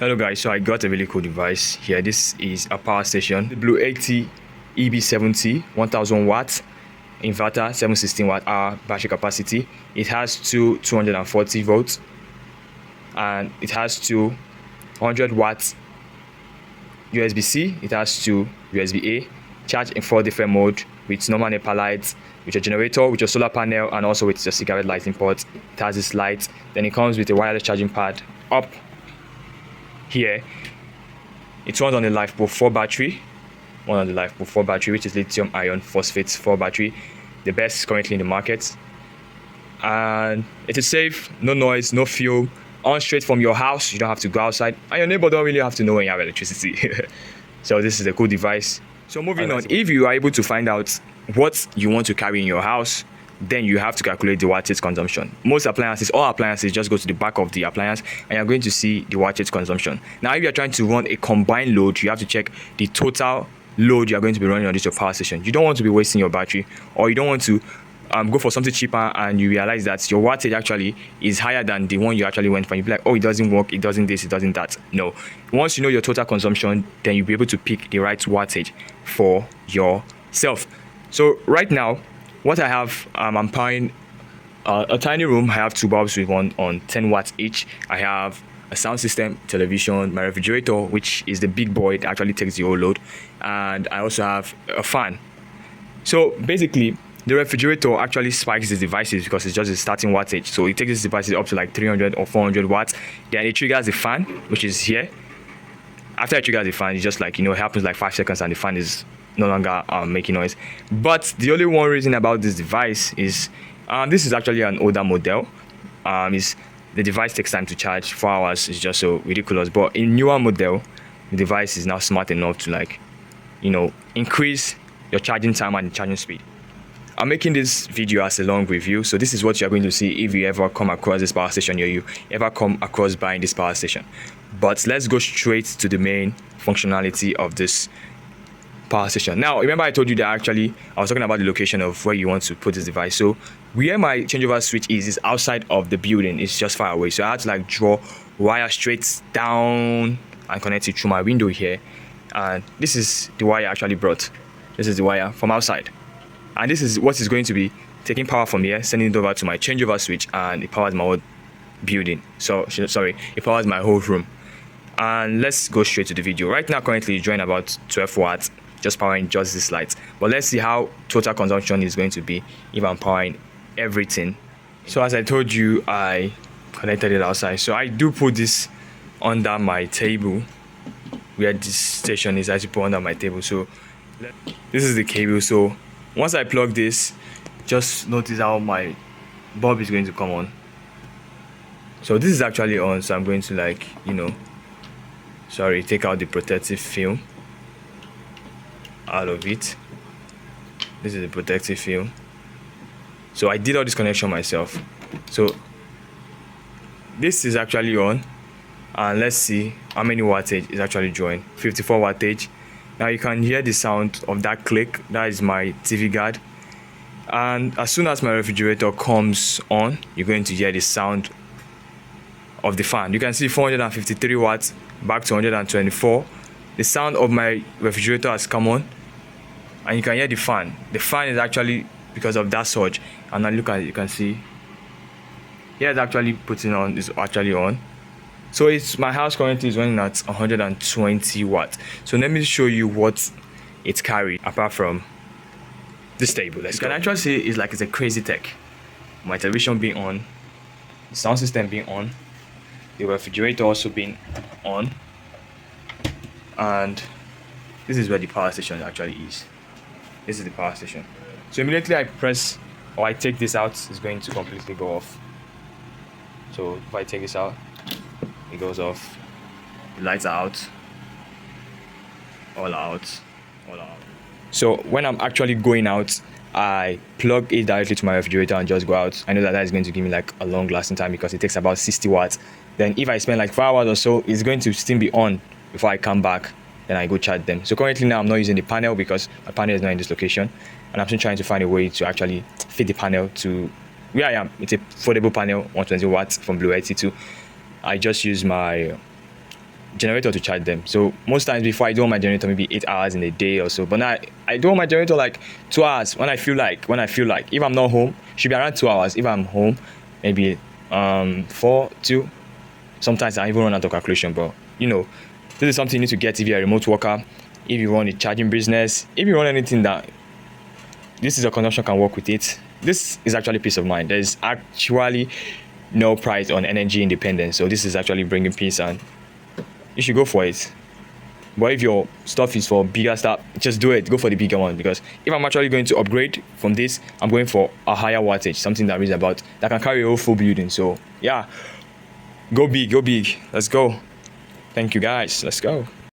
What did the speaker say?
Hello guys, so I got a really cool device here. This is a power station, the Bluetti Eb70, 1000 watts inverter, 716 watt hour battery capacity. It has two 240 volts and it has two 100 watts USB-C. It has two USB-A, charge in 4 different modes with normal NEPA lights, with your generator, with your solar panel, and also with your cigarette lighting port. It has this light. Then it comes with a wireless charging pad up here. It runs on the LiFePro 4 battery, which is lithium iron phosphate 4 battery, the best currently in the market. And it is safe, no noise, no fuel, on straight from your house. You don't have to go outside, and your neighbor don't really have to know when you have electricity. So this is a cool device. So moving on, if you are able to find out what you want to carry in your house, then you have to calculate the wattage consumption. Most appliances, all appliances, just go to the back of the appliance and you're going to see the wattage consumption. Now, if you're trying to run a combined load, you have to check the total load you're going to be running on this your power station. You don't want to be wasting your battery, or you don't want to go for something cheaper and you realize that your wattage actually is higher than the one you actually went for. You'll be like, oh, it doesn't work, it doesn't this, it doesn't that. No. Once you know your total consumption, then you'll be able to pick the right wattage for yourself. So right now, what I have, I'm powering a tiny room. I have two bulbs with one on 10 watts each. I have a sound system, television, my refrigerator, which is the big boy that actually takes the whole load, and I also have a fan. So basically, the refrigerator actually spikes these devices because it's just a starting wattage. So it takes these devices up to like 300 or 400 watts. Then it triggers the fan, which is here. After it triggers the fan, it's just like, it happens like 5 seconds and the fan is no longer making noise. But the only one reason about this device is this is actually an older model. Is the device takes time to charge. 4 hours is just so ridiculous. But in newer model, the device is now smart enough to, like, increase your charging time and charging speed. I'm making this video as a long review, so this is what you're going to see if you ever come across this power station or you ever come across buying this power station. But let's go straight to the main functionality of this power station. Now, remember I told you that actually I was talking about the location of where you want to put this device. So where my changeover switch is outside of the building. It's just far away, so I had to like draw wire straight down and connect it through my window here. And this is the wire I actually brought. This is the wire from outside, and this is what is going to be taking power from here, sending it over to my changeover switch, and it powers my whole building. So sorry, it powers my whole room. And let's go straight to the video. Right now, currently it's drawing about 12 watts, just powering just this light. But let's see how total consumption is going to be if I'm powering everything. So as I told you, I connected it outside. So I do put this under my table, where this station is. I should put under my table. So this is the cable. So once I plug this, just notice how my bulb is going to come on. So this is actually on, so I'm going to, like, take out the protective film out of it. This is the protective film. So I did all this connection myself. So this is actually on, and let's see how many wattage is actually drawing. 54 wattage. Now you can hear the sound of that click. That is my TV guard. And as soon as my refrigerator comes on, you're going to hear the sound of the fan. You can see 453 watts back to 124. The sound of my refrigerator has come on, and you can hear the fan. The fan is actually because of that surge. And now look at it, you can see here it's actually putting on, is actually on. So my house currently is running at 120 watts. So let me show you what it carries apart from this table. You can actually see it's a crazy tech. My television being on, the sound system being on, the refrigerator also being on, and this is where the power station actually is. This is the power station. So immediately I press or I take this out, it's going to completely go off. So if I take this out, it goes off. The lights are out. All out. So when I'm actually going out, I plug it directly to my refrigerator and just go out. I know that is going to give me like a long lasting time because it takes about 60 watts. Then if I spend like 4 hours or so, it's going to still be on before I come back. Then I go charge them. So currently now I'm not using the panel because my panel is not in this location, and I'm still trying to find a way to actually fit the panel to where I am. It's a foldable panel, 120 watts from Bluetti Eb70. I just use my generator to charge them. So most times before I do on my generator maybe 8 hours in a day or so, but now I do on my generator like 2 hours when I feel like. If I'm not home, should be around 2 hours. If I'm home, maybe 4 2. Sometimes I even run out of calculation, but you know, this is something you need to get if you're a remote worker, if you run a charging business, if you run anything that this is a consumption can work with it. This is actually peace of mind. There's actually no price on energy independence, so this is actually bringing peace, and you should go for it. But if your stuff is for bigger stuff, just do it. Go for the bigger one, because if I'm actually going to upgrade from this, I'm going for a higher wattage, something that is about that can carry a whole full building. So yeah, go big, go big. Let's go. Thank you guys. Let's go.